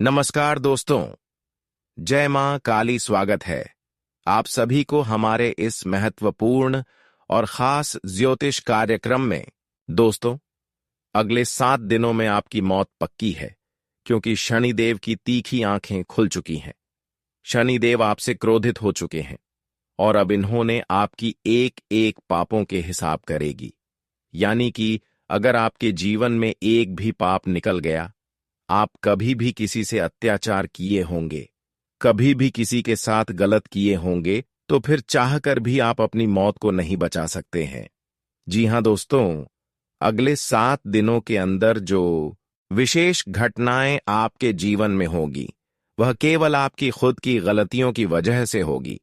नमस्कार दोस्तों। जय मां काली। स्वागत है आप सभी को हमारे इस महत्वपूर्ण और खास ज्योतिष कार्यक्रम में। दोस्तों, अगले 7 दिनों में आपकी मौत पक्की है, क्योंकि शनिदेव की तीखी आंखें खुल चुकी हैं। शनिदेव आपसे क्रोधित हो चुके हैं और अब इन्होंने आपकी एक एक पापों के हिसाब करेगी। यानी कि अगर आपके जीवन में एक भी पाप निकल गया, आप कभी भी किसी से अत्याचार किए होंगे, कभी भी किसी के साथ गलत किए होंगे, तो फिर चाहकर भी आप अपनी मौत को नहीं बचा सकते हैं। जी हां दोस्तों, अगले 7 दिनों के अंदर जो विशेष घटनाएं आपके जीवन में होगी, वह केवल आपकी खुद की गलतियों की वजह से होगी।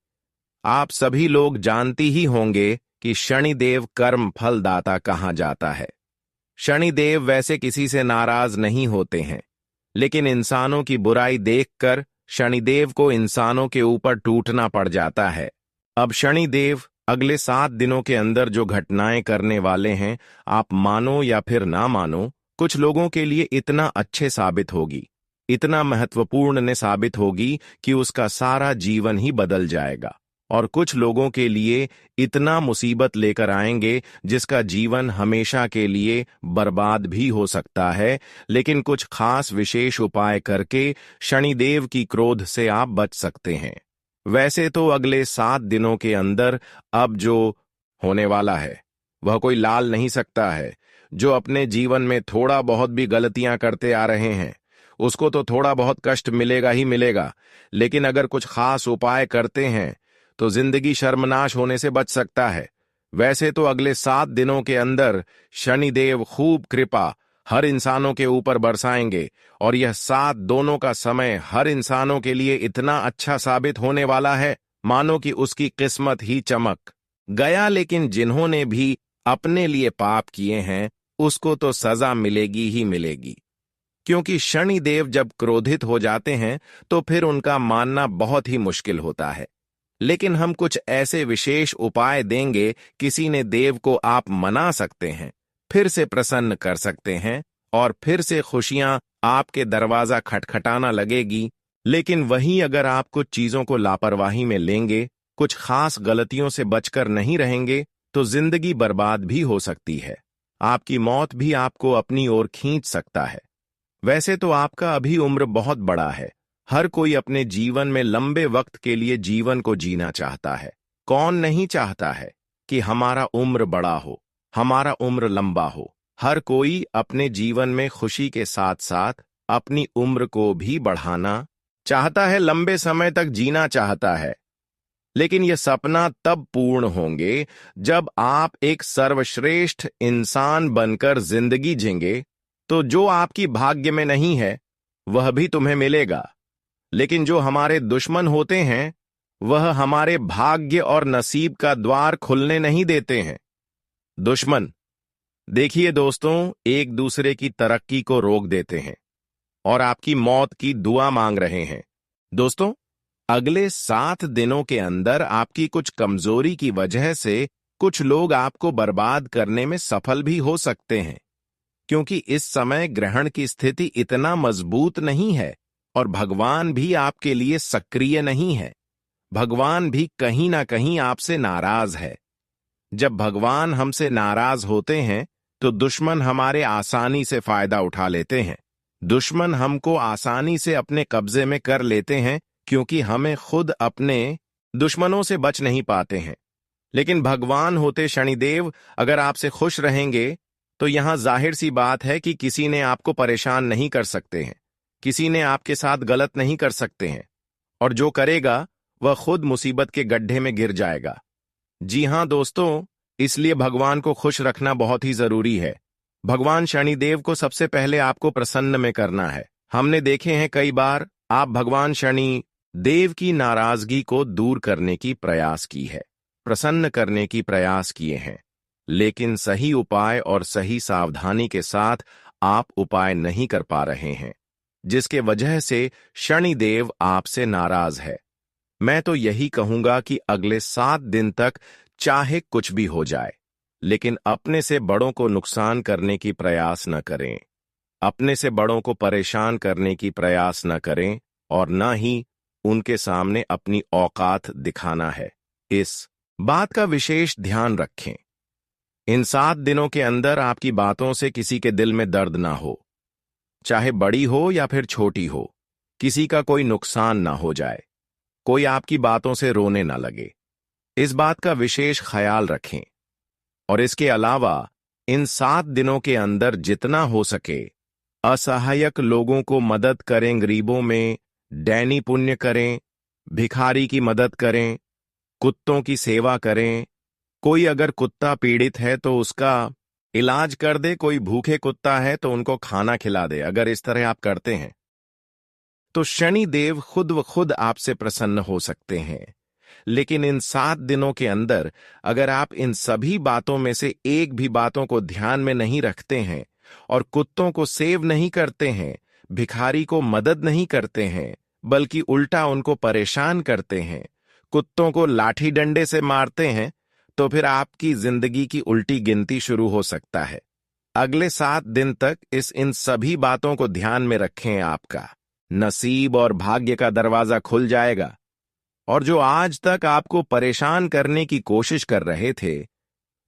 आप सभी लोग जानते ही होंगे कि शनिदेव कर्म फलदाता कहा जाता है। शनिदेव वैसे किसी से नाराज नहीं होते हैं, लेकिन इंसानों की बुराई देखकर शनिदेव को इंसानों के ऊपर टूटना पड़ जाता है। अब शनिदेव अगले 7 दिनों के अंदर जो घटनाएं करने वाले हैं, आप मानो या फिर ना मानो, कुछ लोगों के लिए इतना अच्छे साबित होगी, इतना महत्वपूर्ण ने साबित होगी कि उसका सारा जीवन ही बदल जाएगा। और कुछ लोगों के लिए इतना मुसीबत लेकर आएंगे जिसका जीवन हमेशा के लिए बर्बाद भी हो सकता है। लेकिन कुछ खास विशेष उपाय करके शनिदेव की क्रोध से आप बच सकते हैं। वैसे तो अगले 7 दिनों के अंदर अब जो होने वाला है, वह कोई लाल नहीं सकता है। जो अपने जीवन में थोड़ा बहुत भी गलतियां करते आ रहे हैं, उसको तो थोड़ा बहुत कष्ट मिलेगा ही मिलेगा, लेकिन अगर कुछ खास उपाय करते हैं तो जिंदगी शर्मनाश होने से बच सकता है। वैसे तो अगले 7 दिनों के अंदर शनिदेव खूब कृपा हर इंसानों के ऊपर बरसाएंगे, और यह 7 दोनों का समय हर इंसानों के लिए इतना अच्छा साबित होने वाला है, मानो कि उसकी किस्मत ही चमक गया। लेकिन जिन्होंने भी अपने लिए पाप किए हैं, उसको तो सजा मिलेगी ही मिलेगी, क्योंकि शनिदेव जब क्रोधित हो जाते हैं तो फिर उनका मानना बहुत ही मुश्किल होता है। लेकिन हम कुछ ऐसे विशेष उपाय देंगे, किसी ने देव को आप मना सकते हैं, फिर से प्रसन्न कर सकते हैं, और फिर से खुशियां आपके दरवाजा खटखटाना लगेगी। लेकिन वहीं अगर आप कुछ चीजों को लापरवाही में लेंगे, कुछ खास गलतियों से बचकर नहीं रहेंगे, तो जिंदगी बर्बाद भी हो सकती है। आपकी मौत भी आपको अपनी ओर खींच सकता है। वैसे तो आपका अभी उम्र बहुत बड़ा है। हर कोई अपने जीवन में लंबे वक्त के लिए जीवन को जीना चाहता है। कौन नहीं चाहता है कि हमारा उम्र बड़ा हो, हमारा उम्र लंबा हो। हर कोई अपने जीवन में खुशी के साथ साथ अपनी उम्र को भी बढ़ाना चाहता है, लंबे समय तक जीना चाहता है। लेकिन यह सपना तब पूर्ण होंगे जब आप एक सर्वश्रेष्ठ इंसान बनकर जिंदगी जिएंगे। तो जो आपकी भाग्य में नहीं है, वह भी तुम्हें मिलेगा। लेकिन जो हमारे दुश्मन होते हैं, वह हमारे भाग्य और नसीब का द्वार खुलने नहीं देते हैं। दुश्मन, देखिए दोस्तों, एक दूसरे की तरक्की को रोक देते हैं और आपकी मौत की दुआ मांग रहे हैं। दोस्तों, अगले 7 दिनों के अंदर आपकी कुछ कमजोरी की वजह से कुछ लोग आपको बर्बाद करने में सफल भी हो सकते हैं, क्योंकि इस समय ग्रहण की स्थिति इतना मजबूत नहीं है और भगवान भी आपके लिए सक्रिय नहीं है। भगवान भी कहीं ना कहीं आपसे नाराज है। जब भगवान हमसे नाराज होते हैं तो दुश्मन हमारे आसानी से फायदा उठा लेते हैं। दुश्मन हमको आसानी से अपने कब्जे में कर लेते हैं, क्योंकि हमें खुद अपने दुश्मनों से बच नहीं पाते हैं। लेकिन भगवान होते शनिदेव अगर आपसे खुश रहेंगे तो यहां जाहिर सी बात है कि किसी ने आपको परेशान नहीं कर सकते हैं, किसी ने आपके साथ गलत नहीं कर सकते हैं, और जो करेगा वह खुद मुसीबत के गड्ढे में गिर जाएगा। जी हां दोस्तों, इसलिए भगवान को खुश रखना बहुत ही जरूरी है। भगवान शनिदेव को सबसे पहले आपको प्रसन्न में करना है। हमने देखे हैं कई बार आप भगवान शनि देव की नाराजगी को दूर करने की प्रयास की है, प्रसन्न करने की प्रयास किए हैं, लेकिन सही उपाय और सही सावधानी के साथ आप उपाय नहीं कर पा रहे हैं, जिसके वजह से शनिदेव आपसे नाराज है। मैं तो यही कहूंगा कि अगले 7 दिन तक चाहे कुछ भी हो जाए, लेकिन अपने से बड़ों को नुकसान करने की प्रयास न करें। अपने से बड़ों को परेशान करने की प्रयास न करें और न ही उनके सामने अपनी औकात दिखाना है। इस बात का विशेष ध्यान रखें। इन 7 दिनों के अंदर आपकी बातों से किसी के दिल में दर्द ना हो, चाहे बड़ी हो या फिर छोटी हो। किसी का कोई नुकसान ना हो जाए, कोई आपकी बातों से रोने ना लगे। इस बात का विशेष ख्याल रखें। और इसके अलावा इन 7 दिनों के अंदर जितना हो सके असहायक लोगों को मदद करें, गरीबों में दैनी पुण्य करें, भिखारी की मदद करें, कुत्तों की सेवा करें। कोई अगर कुत्ता पीड़ित है तो उसका इलाज कर दे, कोई भूखे कुत्ता है तो उनको खाना खिला दे। अगर इस तरह आप करते हैं तो शनि देव खुद व खुद आपसे प्रसन्न हो सकते हैं। लेकिन इन 7 दिनों के अंदर अगर आप इन सभी बातों में से एक भी बातों को ध्यान में नहीं रखते हैं और कुत्तों को सेव नहीं करते हैं, भिखारी को मदद नहीं करते हैं, बल्कि उल्टा उनको परेशान करते हैं, कुत्तों को लाठी डंडे से मारते हैं, तो फिर आपकी जिंदगी की उल्टी गिनती शुरू हो सकता है। अगले 7 दिन तक इन सभी बातों को ध्यान में रखें। आपका नसीब और भाग्य का दरवाजा खुल जाएगा और जो आज तक आपको परेशान करने की कोशिश कर रहे थे,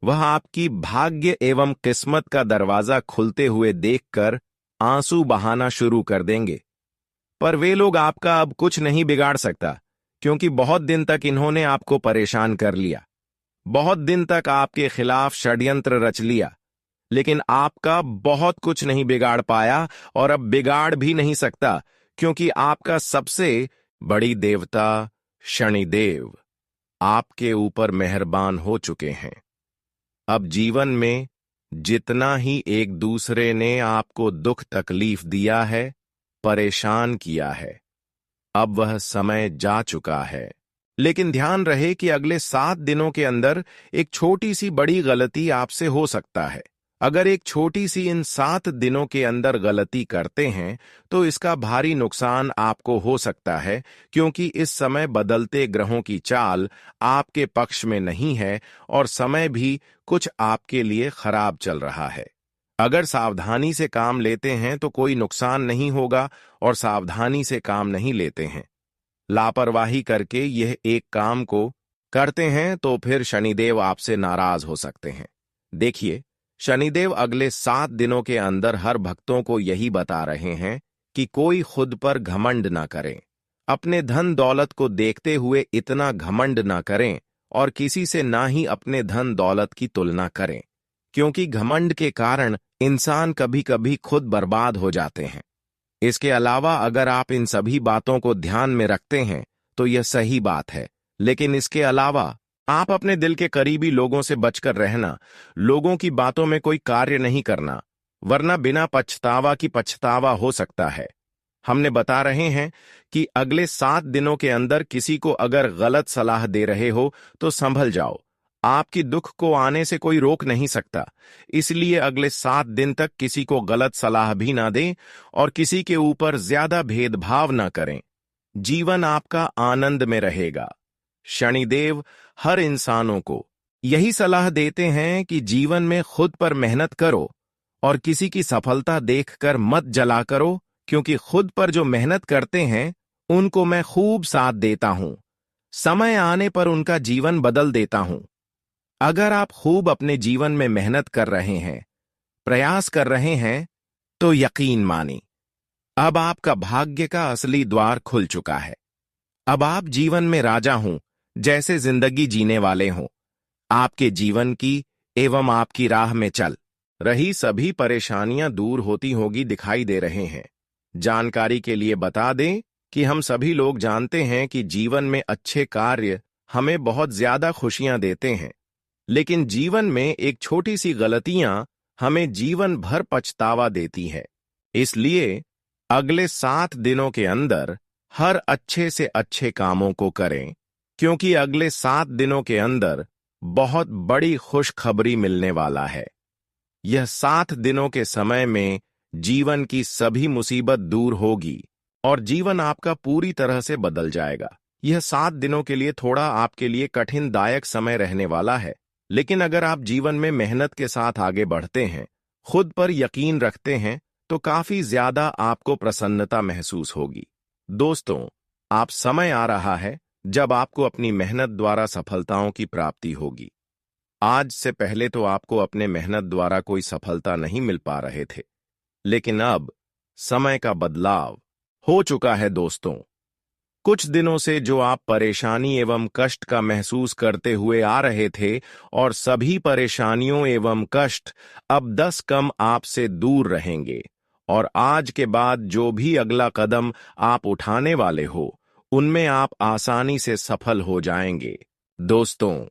वह आपकी भाग्य एवं किस्मत का दरवाजा खुलते हुए देखकर आंसू बहाना शुरू कर देंगे। पर वे लोग आपका अब कुछ नहीं बिगाड़ सकता, क्योंकि बहुत दिन तक इन्होंने आपको परेशान कर लिया, बहुत दिन तक आपके खिलाफ षड्यंत्र रच लिया, लेकिन आपका बहुत कुछ नहीं बिगाड़ पाया और अब बिगाड़ भी नहीं सकता, क्योंकि आपका सबसे बड़ी देवता शनिदेव आपके ऊपर मेहरबान हो चुके हैं। अब जीवन में जितना ही एक दूसरे ने आपको दुख तकलीफ दिया है, परेशान किया है, अब वह समय जा चुका है। लेकिन ध्यान रहे कि अगले 7 दिनों के अंदर एक छोटी सी बड़ी गलती आपसे हो सकता है। अगर एक छोटी सी इन 7 दिनों के अंदर गलती करते हैं तो इसका भारी नुकसान आपको हो सकता है, क्योंकि इस समय बदलते ग्रहों की चाल आपके पक्ष में नहीं है और समय भी कुछ आपके लिए खराब चल रहा है। अगर सावधानी से काम लेते हैं तो कोई नुकसान नहीं होगा, और सावधानी से काम नहीं लेते हैं, लापरवाही करके यह एक काम को करते हैं, तो फिर शनिदेव आपसे नाराज हो सकते हैं। देखिए, शनिदेव अगले 7 दिनों के अंदर हर भक्तों को यही बता रहे हैं कि कोई खुद पर घमंड ना करें, अपने धन दौलत को देखते हुए इतना घमंड ना करें और किसी से ना ही अपने धन दौलत की तुलना करें, क्योंकि घमंड के कारण इंसान कभी कभी खुद बर्बाद हो जाते हैं। इसके अलावा अगर आप इन सभी बातों को ध्यान में रखते हैं तो यह सही बात है, लेकिन इसके अलावा आप अपने दिल के करीबी लोगों से बचकर रहना, लोगों की बातों में कोई कार्य नहीं करना, वरना बिना पछतावा की पछतावा हो सकता है। हमने बता रहे हैं कि अगले 7 दिनों के अंदर किसी को अगर गलत सलाह दे रहे हो तो संभल जाओ, आपकी दुख को आने से कोई रोक नहीं सकता। इसलिए अगले 7 दिन तक किसी को गलत सलाह भी ना दें और किसी के ऊपर ज्यादा भेदभाव ना करें। जीवन आपका आनंद में रहेगा। शनिदेव हर इंसानों को यही सलाह देते हैं कि जीवन में खुद पर मेहनत करो और किसी की सफलता देखकर मत जला करो, क्योंकि खुद पर जो मेहनत करते हैं उनको मैं खूब साथ देता हूं, समय आने पर उनका जीवन बदल देता हूं। अगर आप खूब अपने जीवन में मेहनत कर रहे हैं, प्रयास कर रहे हैं, तो यकीन मानिए अब आपका भाग्य का असली द्वार खुल चुका है। अब आप जीवन में राजा हों, जैसे जिंदगी जीने वाले हों। आपके जीवन की एवं आपकी राह में चल रही सभी परेशानियां दूर होती होगी दिखाई दे रहे हैं। जानकारी के लिए बता दें कि हम सभी लोग जानते हैं कि जीवन में अच्छे कार्य हमें बहुत ज्यादा खुशियां देते हैं, लेकिन जीवन में एक छोटी सी गलतियां हमें जीवन भर पछतावा देती है। इसलिए अगले 7 दिनों के अंदर हर अच्छे से अच्छे कामों को करें, क्योंकि अगले 7 दिनों के अंदर बहुत बड़ी खुशखबरी मिलने वाला है। यह 7 दिनों के समय में जीवन की सभी मुसीबत दूर होगी और जीवन आपका पूरी तरह से बदल जाएगा। यह 7 दिनों के लिए थोड़ा आपके लिए कठिन दायक समय रहने वाला है, लेकिन अगर आप जीवन में मेहनत के साथ आगे बढ़ते हैं, खुद पर यकीन रखते हैं, तो काफी ज्यादा आपको प्रसन्नता महसूस होगी। दोस्तों, आप समय आ रहा है जब आपको अपनी मेहनत द्वारा सफलताओं की प्राप्ति होगी। आज से पहले तो आपको अपने मेहनत द्वारा कोई सफलता नहीं मिल पा रहे थे, लेकिन अब समय का बदलाव हो चुका है। दोस्तों, कुछ दिनों से जो आप परेशानी एवं कष्ट का महसूस करते हुए आ रहे थे, और सभी परेशानियों एवं कष्ट अब 10 कम आपसे दूर रहेंगे, और आज के बाद जो भी अगला कदम आप उठाने वाले हो, उनमें आप आसानी से सफल हो जाएंगे। दोस्तों,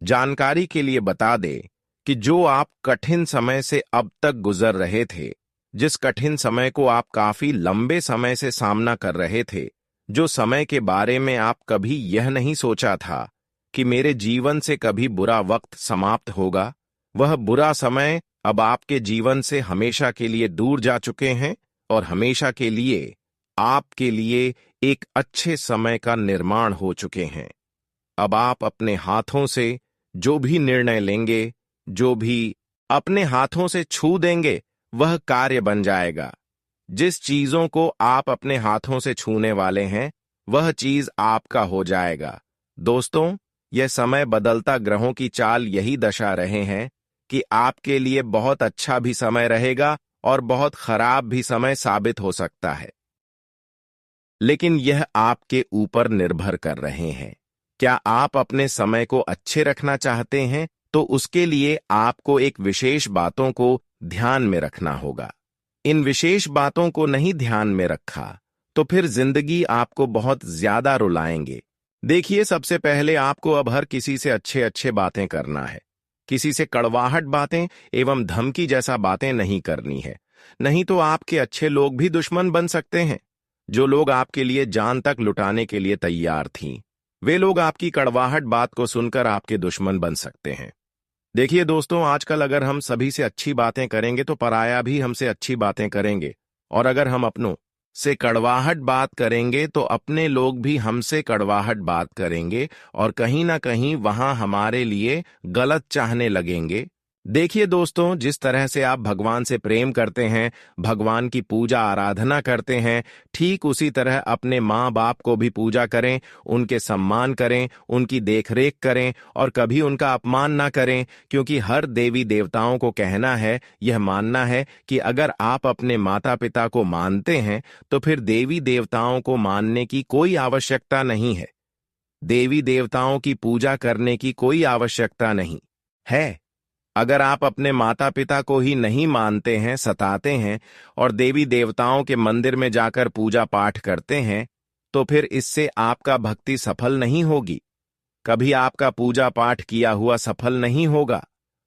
जानकारी के लिए बता दें कि जो आप कठिन समय से अब तक गुजर रहे थे, जिस कठिन समय को आप काफी लंबे समय से सामना कर रहे थे, जो समय के बारे में आप कभी यह नहीं सोचा था कि मेरे जीवन से कभी बुरा वक्त समाप्त होगा, वह बुरा समय अब आपके जीवन से हमेशा के लिए दूर जा चुके हैं, और हमेशा के लिए आपके लिए एक अच्छे समय का निर्माण हो चुके हैं। अब आप अपने हाथों से जो भी निर्णय लेंगे, जो भी अपने हाथों से छू देंगे, वह कार्य बन जाएगा। जिस चीजों को आप अपने हाथों से छूने वाले हैं, वह चीज आपका हो जाएगा। दोस्तों, यह समय बदलता ग्रहों की चाल यही दर्शा रहे हैं कि आपके लिए बहुत अच्छा भी समय रहेगा और बहुत खराब भी समय साबित हो सकता है, लेकिन यह आपके ऊपर निर्भर कर रहे हैं। क्या आप अपने समय को अच्छे रखना चाहते हैं, तो उसके लिए आपको एक विशेष बातों को ध्यान में रखना होगा। इन विशेष बातों को नहीं ध्यान में रखा तो फिर जिंदगी आपको बहुत ज्यादा रुलाएंगे। देखिए, सबसे पहले आपको अब हर किसी से अच्छे अच्छे बातें करना है। किसी से कड़वाहट बातें एवं धमकी जैसा बातें नहीं करनी है, नहीं तो आपके अच्छे लोग भी दुश्मन बन सकते हैं। जो लोग आपके लिए जान तक लुटाने के लिए तैयार थीं, वे लोग आपकी कड़वाहट बात को सुनकर आपके दुश्मन बन सकते हैं। देखिए दोस्तों, आजकल अगर हम सभी से अच्छी बातें करेंगे तो पराया भी हमसे अच्छी बातें करेंगे, और अगर हम अपनों से कड़वाहट बात करेंगे तो अपने लोग भी हमसे कड़वाहट बात करेंगे, और कहीं ना कहीं वहां हमारे लिए गलत चाहने लगेंगे। देखिए दोस्तों, जिस तरह से आप भगवान से प्रेम करते हैं, भगवान की पूजा आराधना करते हैं, ठीक उसी तरह अपने माँ बाप को भी पूजा करें, उनके सम्मान करें, उनकी देखरेख करें, और कभी उनका अपमान ना करें, क्योंकि हर देवी देवताओं को कहना है, यह मानना है कि अगर आप अपने माता पिता को मानते हैं तो फिर देवी देवताओं को मानने की कोई आवश्यकता नहीं है। देवी देवताओं की पूजा करने की कोई आवश्यकता नहीं है। अगर आप अपने माता पिता को ही नहीं मानते हैं, सताते हैं, और देवी देवताओं के मंदिर में जाकर पूजा पाठ करते हैं, तो फिर इससे आपका भक्ति सफल नहीं होगी। कभी आपका पूजा पाठ किया हुआ सफल नहीं होगा।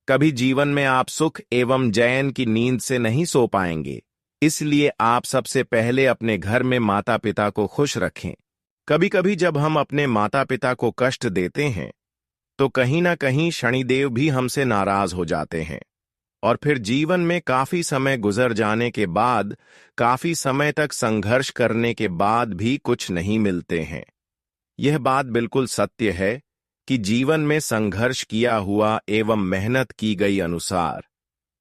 कभी जीवन में आप सुख एवं चैन की नींद से नहीं सो पाएंगे। इसलिए आप सबसे पहले अपने घर में माता पिता को खुश रखें। कभी कभी जब हम अपने माता पिता को कष्ट देते हैं, तो कहीं ना कहीं शनिदेव भी हमसे नाराज हो जाते हैं, और फिर जीवन में काफी समय गुजर जाने के बाद, काफी समय तक संघर्ष करने के बाद भी कुछ नहीं मिलते हैं। यह बात बिल्कुल सत्य है कि जीवन में संघर्ष किया हुआ एवं मेहनत की गई अनुसार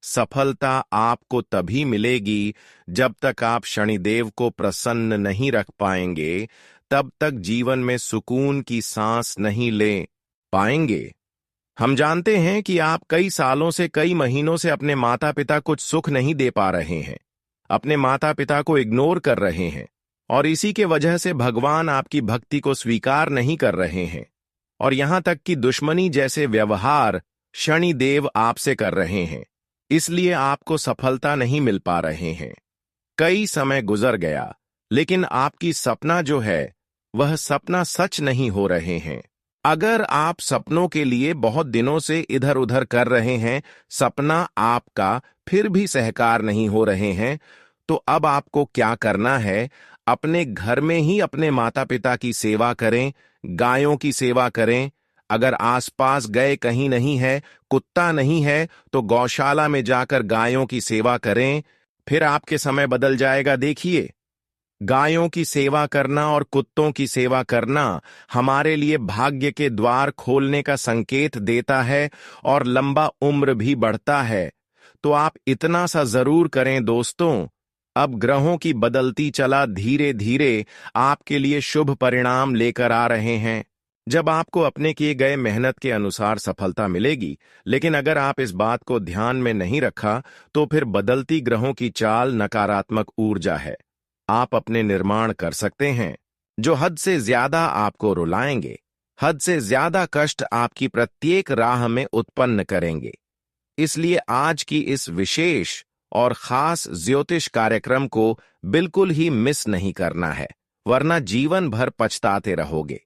सफलता आपको तभी मिलेगी जब तक आप शनिदेव को प्रसन्न नहीं रख पाएंगे, तब तक जीवन में सुकून की सांस नहीं ले पाएंगे। हम जानते हैं कि आप कई सालों से, कई महीनों से अपने माता पिता कुछ सुख नहीं दे पा रहे हैं, अपने माता पिता को इग्नोर कर रहे हैं, और इसी के वजह से भगवान आपकी भक्ति को स्वीकार नहीं कर रहे हैं, और यहां तक कि दुश्मनी जैसे व्यवहार शनिदेव आपसे कर रहे हैं। इसलिए आपको सफलता नहीं मिल पा रहे हैं। कई समय गुजर गया, लेकिन आपकी सपना जो है, वह सपना सच नहीं हो रहे हैं। अगर आप सपनों के लिए बहुत दिनों से इधर उधर कर रहे हैं, सपना आपका फिर भी सहकार नहीं हो रहे हैं, तो अब आपको क्या करना है? अपने घर में ही अपने माता पिता की सेवा करें, गायों की सेवा करें। अगर आसपास गए कहीं नहीं है, कुत्ता नहीं है, तो गौशाला में जाकर गायों की सेवा करें, फिर आपके समय बदल जाएगा। देखिए, गायों की सेवा करना और कुत्तों की सेवा करना हमारे लिए भाग्य के द्वार खोलने का संकेत देता है, और लंबा उम्र भी बढ़ता है। तो आप इतना सा जरूर करें दोस्तों, अब ग्रहों की बदलती चला धीरे धीरे आपके लिए शुभ परिणाम लेकर आ रहे हैं। जब आपको अपने किए गए मेहनत के अनुसार सफलता मिलेगी, लेकिन अगर आप इस बात को ध्यान में नहीं रखा, तो फिर बदलती ग्रहों की चाल नकारात्मक ऊर्जा है। आप अपने निर्माण कर सकते हैं जो हद से ज्यादा आपको रुलाएंगे, हद से ज्यादा कष्ट आपकी प्रत्येक राह में उत्पन्न करेंगे। इसलिए आज की इस विशेष और खास ज्योतिष कार्यक्रम को बिल्कुल ही मिस नहीं करना है, वरना जीवन भर पछताते रहोगे।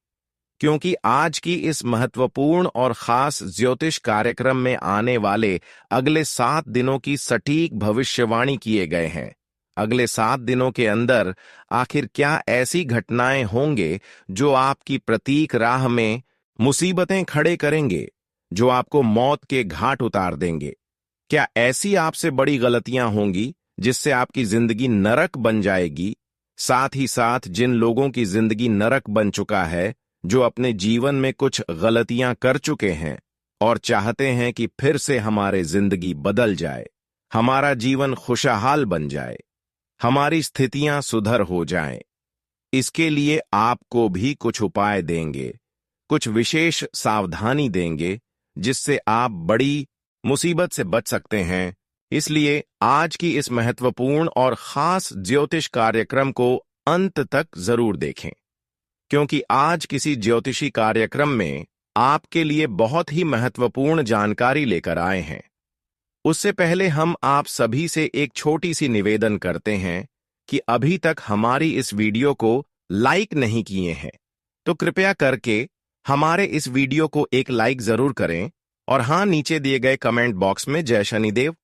क्योंकि आज की इस महत्वपूर्ण और खास ज्योतिष कार्यक्रम में आने वाले अगले 7 दिनों की सटीक भविष्यवाणी किए गए हैं। अगले 7 दिनों के अंदर आखिर क्या ऐसी घटनाएं होंगे जो आपकी प्रतीक राह में मुसीबतें खड़े करेंगे, जो आपको मौत के घाट उतार देंगे? क्या ऐसी आपसे बड़ी गलतियां होंगी जिससे आपकी जिंदगी नरक बन जाएगी? साथ ही साथ जिन लोगों की जिंदगी नरक बन चुका है, जो अपने जीवन में कुछ गलतियां कर चुके हैं और चाहते हैं कि फिर से हमारी जिंदगी बदल जाए, हमारा जीवन खुशहाल बन जाए, हमारी स्थितियां सुधर हो जाएं, इसके लिए आपको भी कुछ उपाय देंगे, कुछ विशेष सावधानी देंगे, जिससे आप बड़ी मुसीबत से बच सकते हैं। इसलिए आज की इस महत्वपूर्ण और खास ज्योतिष कार्यक्रम को अंत तक जरूर देखें, क्योंकि आज किसी ज्योतिषी कार्यक्रम में आपके लिए बहुत ही महत्वपूर्ण जानकारी लेकर आए हैं। उससे पहले हम आप सभी से एक छोटी सी निवेदन करते हैं कि अभी तक हमारी इस वीडियो को लाइक नहीं किए हैं, तो कृपया करके हमारे इस वीडियो को एक लाइक जरूर करें और हाँ, नीचे दिए गए कमेंट बॉक्स में जय शनिदेव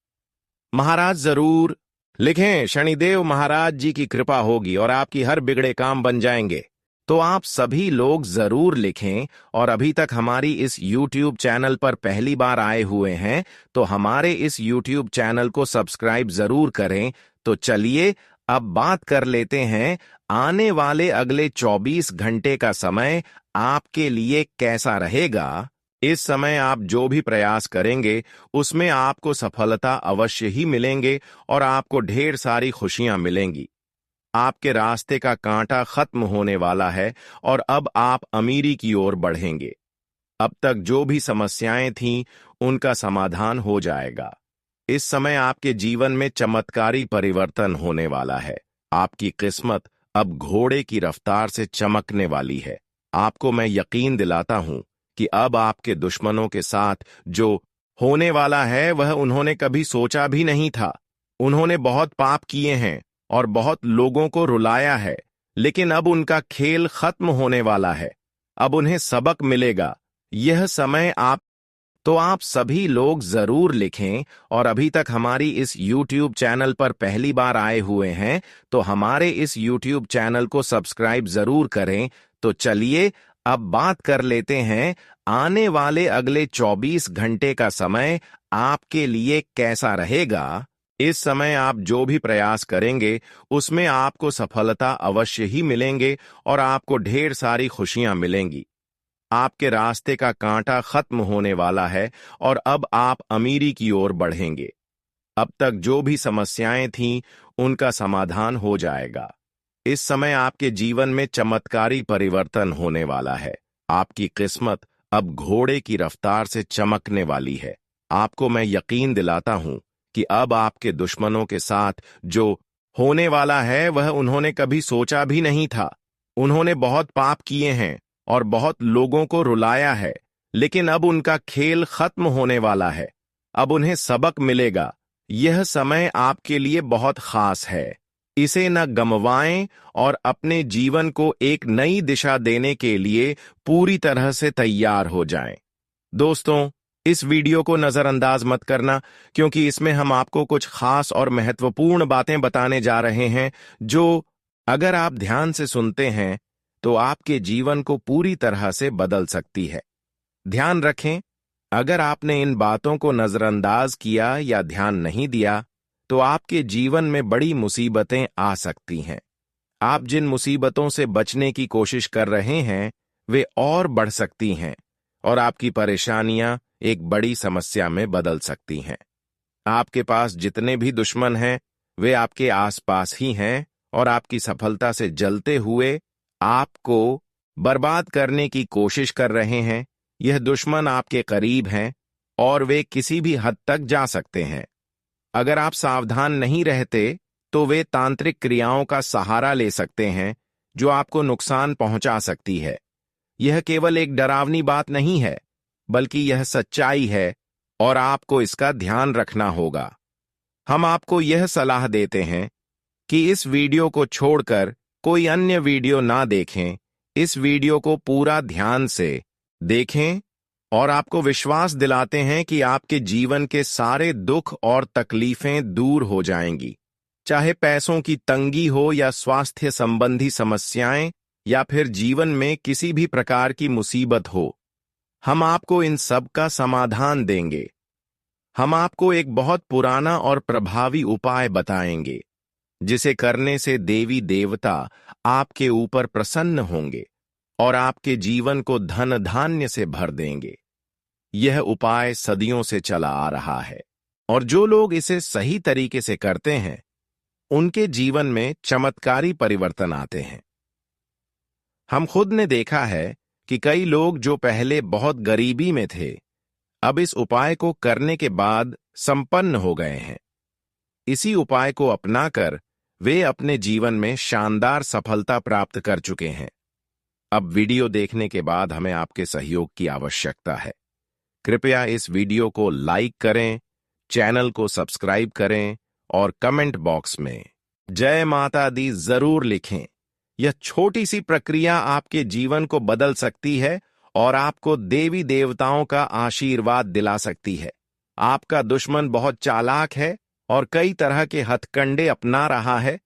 महाराज जरूर लिखें। शनिदेव महाराज जी की कृपा होगी और आपकी हर बिगड़े काम बन जाएंगे। तो आप सभी लोग जरूर लिखें, और अभी तक हमारी इस YouTube चैनल पर पहली बार आए हुए हैं तो हमारे इस YouTube चैनल को सब्सक्राइब जरूर करें। तो चलिए अब बात कर लेते हैं आने वाले अगले 24 घंटे का समय आपके लिए कैसा रहेगा। इस समय आप जो भी प्रयास करेंगे उसमें आपको सफलता अवश्य ही मिलेंगे और आपको ढेर सारी खुशियां मिलेंगी। आपके रास्ते का कांटा खत्म होने वाला है और अब आप अमीरी की ओर बढ़ेंगे। अब तक जो भी समस्याएं थीं उनका समाधान हो जाएगा। इस समय आपके जीवन में चमत्कारी परिवर्तन होने वाला है। आपकी किस्मत अब घोड़े की रफ्तार से चमकने वाली है। आपको मैं यकीन दिलाता हूं कि अब आपके दुश्मनों के साथ जो होने वाला है वह उन्होंने कभी सोचा भी नहीं था। उन्होंने बहुत पाप किए हैं और बहुत लोगों को रुलाया है, लेकिन अब उनका खेल खत्म होने वाला है। अब उन्हें सबक मिलेगा। यह समय आप सभी लोग जरूर लिखें, और अभी तक हमारी इस YouTube चैनल पर पहली बार आए हुए हैं तो हमारे इस YouTube चैनल को सब्सक्राइब जरूर करें। तो चलिए अब बात कर लेते हैं आने वाले अगले 24 घंटे का समय आपके लिए कैसा रहेगा। इस समय आप जो भी प्रयास करेंगे उसमें आपको सफलता अवश्य ही मिलेंगे और आपको ढेर सारी खुशियां मिलेंगी। आपके रास्ते का कांटा खत्म होने वाला है और अब आप अमीरी की ओर बढ़ेंगे। अब तक जो भी समस्याएं थीं उनका समाधान हो जाएगा। इस समय आपके जीवन में चमत्कारी परिवर्तन होने वाला है। आपकी किस्मत अब घोड़े की रफ्तार से चमकने वाली है। आपको मैं यकीन दिलाता हूं कि अब आपके दुश्मनों के साथ जो होने वाला है वह उन्होंने कभी सोचा भी नहीं था। उन्होंने बहुत पाप किए हैं और बहुत लोगों को रुलाया है, लेकिन अब उनका खेल खत्म होने वाला है। अब उन्हें सबक मिलेगा। यह समय आपके लिए बहुत खास है। इसे न गंवाएं और अपने जीवन को एक नई दिशा देने के लिए पूरी तरह से तैयार हो जाएं। दोस्तों, इस वीडियो को नजरअंदाज मत करना, क्योंकि इसमें हम आपको कुछ खास और महत्वपूर्ण बातें बताने जा रहे हैं जो अगर आप ध्यान से सुनते हैं तो आपके जीवन को पूरी तरह से बदल सकती है। ध्यान रखें, अगर आपने इन बातों को नजरअंदाज किया या ध्यान नहीं दिया तो आपके जीवन में बड़ी मुसीबतें आ सकती हैं। आप जिन मुसीबतों से बचने की कोशिश कर रहे हैं वे और बढ़ सकती हैं और आपकी परेशानियां एक बड़ी समस्या में बदल सकती हैं। आपके पास जितने भी दुश्मन हैं वे आपके आसपास ही हैं और आपकी सफलता से जलते हुए आपको बर्बाद करने की कोशिश कर रहे हैं। यह दुश्मन आपके करीब हैं और वे किसी भी हद तक जा सकते हैं। अगर आप सावधान नहीं रहते तो वे तांत्रिक क्रियाओं का सहारा ले सकते हैं जो आपको नुकसान पहुंचा सकती है। यह केवल एक डरावनी बात नहीं है, बल्कि यह सच्चाई है और आपको इसका ध्यान रखना होगा। हम आपको यह सलाह देते हैं कि इस वीडियो को छोड़कर कोई अन्य वीडियो ना देखें। इस वीडियो को पूरा ध्यान से देखें और आपको विश्वास दिलाते हैं कि आपके जीवन के सारे दुख और तकलीफें दूर हो जाएंगी, चाहे पैसों की तंगी हो या स्वास्थ्य संबंधी समस्याएं या फिर जीवन में किसी भी प्रकार की मुसीबत हो। हम आपको इन सब का समाधान देंगे। हम आपको एक बहुत पुराना और प्रभावी उपाय बताएंगे जिसे करने से देवी देवता आपके ऊपर प्रसन्न होंगे और आपके जीवन को धन धान्य से भर देंगे। यह उपाय सदियों से चला आ रहा है और जो लोग इसे सही तरीके से करते हैं उनके जीवन में चमत्कारी परिवर्तन आते हैं। हम खुद ने देखा है कि कई लोग जो पहले बहुत गरीबी में थे अब इस उपाय को करने के बाद संपन्न हो गए हैं। इसी उपाय को अपनाकर वे अपने जीवन में शानदार सफलता प्राप्त कर चुके हैं। अब वीडियो देखने के बाद हमें आपके सहयोग की आवश्यकता है। कृपया इस वीडियो को लाइक करें, चैनल को सब्सक्राइब करें और कमेंट बॉक्स में जय माता दी जरूर लिखें। यह छोटी सी प्रक्रिया आपके जीवन को बदल सकती है और आपको देवी देवताओं का आशीर्वाद दिला सकती है। आपका दुश्मन बहुत चालाक है और कई तरह के हथकंडे अपना रहा है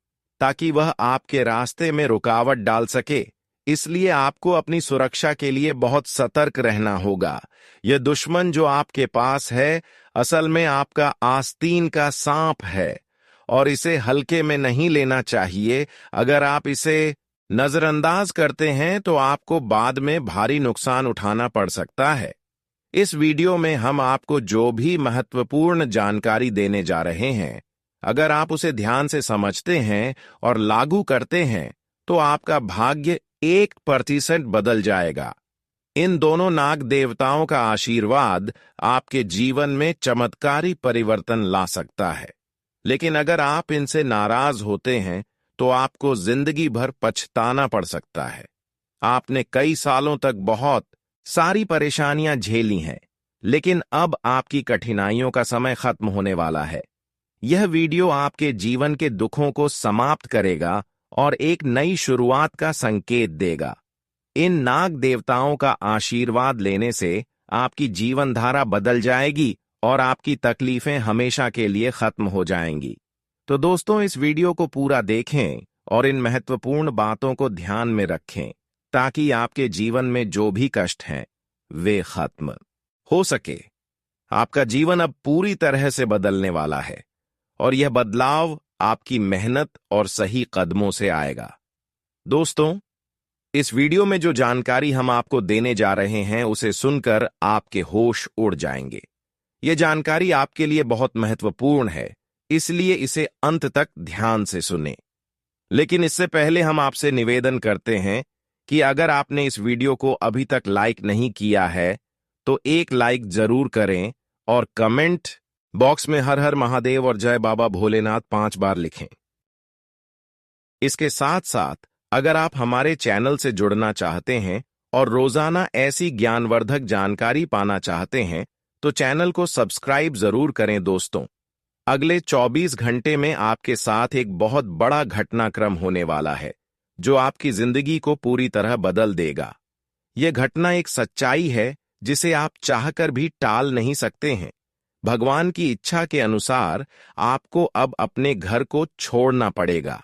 ताकि वह आपके रास्ते में रुकावट डाल सके। इसलिए आपको अपनी सुरक्षा के लिए बहुत सतर्क रहना होगा। यह दुश्मन जो आपके पास है असल में आपका आस्तीन का सांप है और इसे हल्के में नहीं लेना चाहिए। अगर आप इसे नजरअंदाज करते हैं तो आपको बाद में भारी नुकसान उठाना पड़ सकता है। इस वीडियो में हम आपको जो भी महत्वपूर्ण जानकारी देने जा रहे हैं, अगर आप उसे ध्यान से समझते हैं और लागू करते हैं तो आपका भाग्य 1% बदल जाएगा। इन दोनों नाग देवताओं का आशीर्वाद आपके जीवन में चमत्कारी परिवर्तन ला सकता है। लेकिन अगर आप इनसे नाराज होते हैं तो आपको जिंदगी भर पछताना पड़ सकता है। आपने कई सालों तक बहुत सारी परेशानियां झेली हैं, लेकिन अब आपकी कठिनाइयों का समय खत्म होने वाला है। यह वीडियो आपके जीवन के दुखों को समाप्त करेगा और एक नई शुरुआत का संकेत देगा। इन नाग देवताओं का आशीर्वाद लेने से आपकी जीवन धारा बदल जाएगी और आपकी तकलीफें हमेशा के लिए खत्म हो जाएंगी। तो दोस्तों, इस वीडियो को पूरा देखें और इन महत्वपूर्ण बातों को ध्यान में रखें ताकि आपके जीवन में जो भी कष्ट हैं वे खत्म हो सके। आपका जीवन अब पूरी तरह से बदलने वाला है और यह बदलाव आपकी मेहनत और सही कदमों से आएगा। दोस्तों, इस वीडियो में जो जानकारी हम आपको देने जा रहे हैं उसे सुनकर आपके होश उड़ जाएंगे। यह जानकारी आपके लिए बहुत महत्वपूर्ण है, इसलिए इसे अंत तक ध्यान से सुनें। लेकिन इससे पहले हम आपसे निवेदन करते हैं कि अगर आपने इस वीडियो को अभी तक लाइक नहीं किया है तो एक लाइक जरूर करें और कमेंट बॉक्स में हर हर महादेव और जय बाबा भोलेनाथ 5 बार लिखें। इसके साथ साथ अगर आप हमारे चैनल से जुड़ना चाहते हैं और रोजाना ऐसी ज्ञानवर्धक जानकारी पाना चाहते हैं तो चैनल को सब्सक्राइब जरूर करें। दोस्तों, अगले 24 घंटे में आपके साथ एक बहुत बड़ा घटनाक्रम होने वाला है जो आपकी जिंदगी को पूरी तरह बदल देगा। यह घटना एक सच्चाई है जिसे आप चाहकर भी टाल नहीं सकते हैं। भगवान की इच्छा के अनुसार आपको अब अपने घर को छोड़ना पड़ेगा।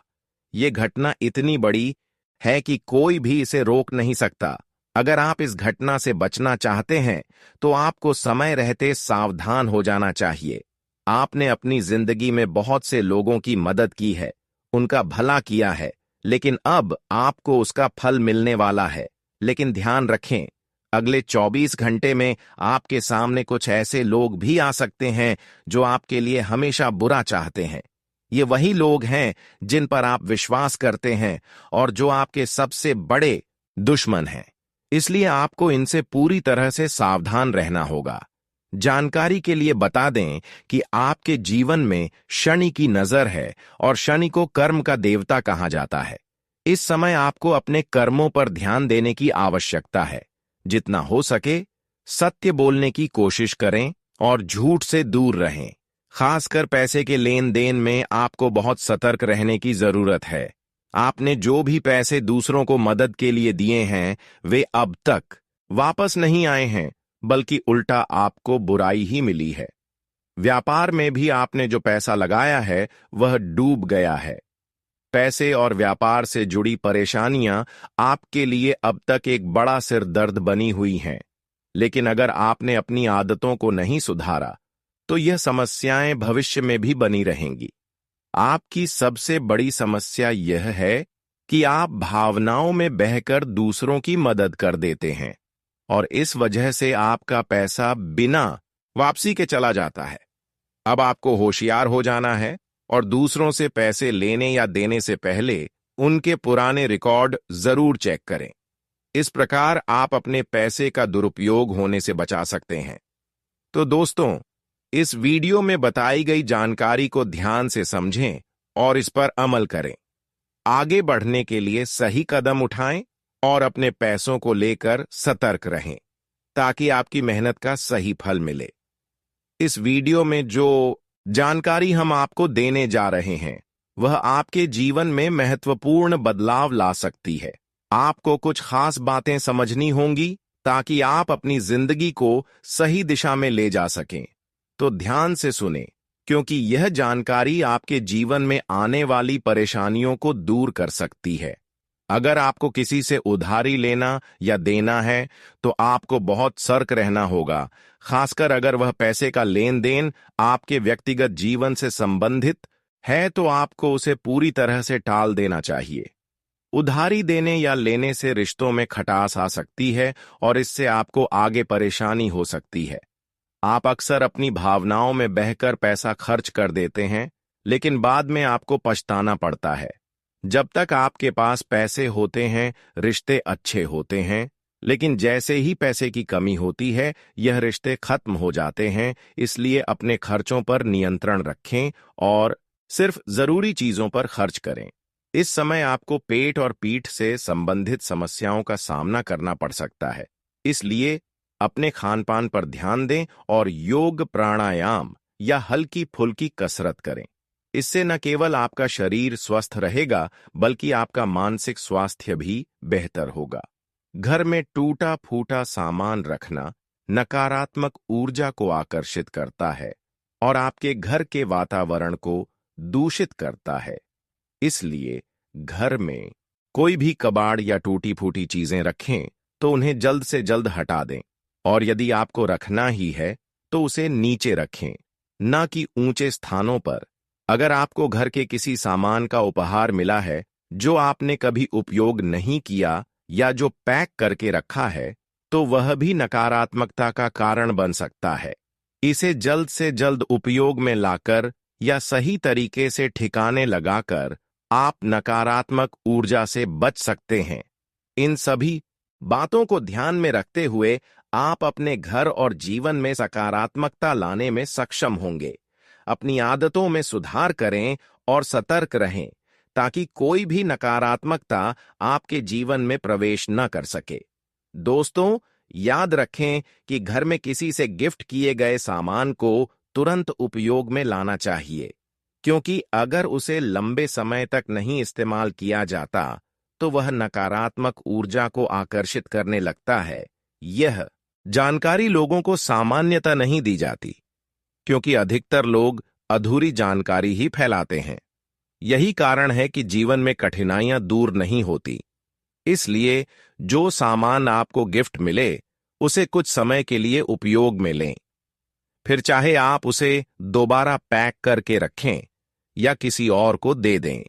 यह घटना इतनी बड़ी है कि कोई भी इसे रोक नहीं सकता। अगर आप इस घटना से बचना चाहते हैं तो आपको समय रहते सावधान हो जाना चाहिए। आपने अपनी जिंदगी में बहुत से लोगों की मदद की है, उनका भला किया है, लेकिन अब आपको उसका फल मिलने वाला है। लेकिन ध्यान रखें, अगले 24 घंटे में आपके सामने कुछ ऐसे लोग भी आ सकते हैं जो आपके लिए हमेशा बुरा चाहते हैं। ये वही लोग हैं जिन पर आप विश्वास करते हैं और जो आपके सबसे बड़े दुश्मन हैं। इसलिए आपको इनसे पूरी तरह से सावधान रहना होगा। जानकारी के लिए बता दें कि आपके जीवन में शनि की नजर है और शनि को कर्म का देवता कहा जाता है। इस समय आपको अपने कर्मों पर ध्यान देने की आवश्यकता है। जितना हो सके सत्य बोलने की कोशिश करें और झूठ से दूर रहें। खासकर पैसे के लेन देन में आपको बहुत सतर्क रहने की जरूरत है। आपने जो भी पैसे दूसरों को मदद के लिए दिए हैं वे अब तक वापस नहीं आए हैं, बल्कि उल्टा आपको बुराई ही मिली है। व्यापार में भी आपने जो पैसा लगाया है वह डूब गया है। पैसे और व्यापार से जुड़ी परेशानियां आपके लिए अब तक एक बड़ा सिरदर्द बनी हुई हैं। लेकिन अगर आपने अपनी आदतों को नहीं सुधारा तो यह समस्याएं भविष्य में भी बनी रहेंगी। आपकी सबसे बड़ी समस्या यह है कि आप भावनाओं में बहकर दूसरों की मदद कर देते हैं और इस वजह से आपका पैसा बिना वापसी के चला जाता है। अब आपको होशियार हो जाना है और दूसरों से पैसे लेने या देने से पहले उनके पुराने रिकॉर्ड जरूर चेक करें। इस प्रकार आप अपने पैसे का दुरुपयोग होने से बचा सकते हैं। तो दोस्तों, इस वीडियो में बताई गई जानकारी को ध्यान से समझें और इस पर अमल करें। आगे बढ़ने के लिए सही कदम उठाएं और अपने पैसों को लेकर सतर्क रहें ताकि आपकी मेहनत का सही फल मिले। इस वीडियो में जो जानकारी हम आपको देने जा रहे हैं वह आपके जीवन में महत्वपूर्ण बदलाव ला सकती है। आपको कुछ खास बातें समझनी होंगी ताकि आप अपनी जिंदगी को सही दिशा में ले जा सकें। तो ध्यान से सुनें, क्योंकि यह जानकारी आपके जीवन में आने वाली परेशानियों को दूर कर सकती है। अगर आपको किसी से उधारी लेना या देना है तो आपको बहुत सतर्क रहना होगा, खासकर अगर वह पैसे का लेन देन आपके व्यक्तिगत जीवन से संबंधित है तो आपको उसे पूरी तरह से टाल देना चाहिए। उधारी देने या लेने से रिश्तों में खटास आ सकती है और इससे आपको आगे परेशानी हो सकती है। आप अक्सर अपनी भावनाओं में बहकर पैसा खर्च कर देते हैं, लेकिन बाद में आपको पछताना पड़ता है। जब तक आपके पास पैसे होते हैं रिश्ते अच्छे होते हैं, लेकिन जैसे ही पैसे की कमी होती है यह रिश्ते खत्म हो जाते हैं। इसलिए अपने खर्चों पर नियंत्रण रखें और सिर्फ जरूरी चीजों पर खर्च करें। इस समय आपको पेट और पीठ से संबंधित समस्याओं का सामना करना पड़ सकता है, इसलिए अपने खानपान पर ध्यान दें और योग, प्राणायाम या हल्की फुल्की कसरत करें। इससे न केवल आपका शरीर स्वस्थ रहेगा बल्कि आपका मानसिक स्वास्थ्य भी बेहतर होगा। घर में टूटा फूटा सामान रखना नकारात्मक ऊर्जा को आकर्षित करता है और आपके घर के वातावरण को दूषित करता है। इसलिए घर में कोई भी कबाड़ या टूटी फूटी चीजें रखें तो उन्हें जल्द से जल्द हटा दें, और यदि आपको रखना ही है तो उसे नीचे रखें, न कि ऊंचे स्थानों पर। अगर आपको घर के किसी सामान का उपहार मिला है जो आपने कभी उपयोग नहीं किया या जो पैक करके रखा है तो वह भी नकारात्मकता का कारण बन सकता है। इसे जल्द से जल्द उपयोग में लाकर या सही तरीके से ठिकाने लगाकर आप नकारात्मक ऊर्जा से बच सकते हैं। इन सभी बातों को ध्यान में रखते हुए आप अपने घर और जीवन में सकारात्मकता लाने में सक्षम होंगे। अपनी आदतों में सुधार करें और सतर्क रहें ताकि कोई भी नकारात्मकता आपके जीवन में प्रवेश न कर सके। दोस्तों, याद रखें कि घर में किसी से गिफ्ट किए गए सामान को तुरंत उपयोग में लाना चाहिए, क्योंकि अगर उसे लंबे समय तक नहीं इस्तेमाल किया जाता तो वह नकारात्मक ऊर्जा को आकर्षित करने लगता है। यह जानकारी लोगों को सामान्यता नहीं दी जाती, क्योंकि अधिकतर लोग अधूरी जानकारी ही फैलाते हैं। यही कारण है कि जीवन में कठिनाइयां दूर नहीं होती। इसलिए जो सामान आपको गिफ्ट मिले उसे कुछ समय के लिए उपयोग में लें, फिर चाहे आप उसे दोबारा पैक करके रखें या किसी और को दे दें।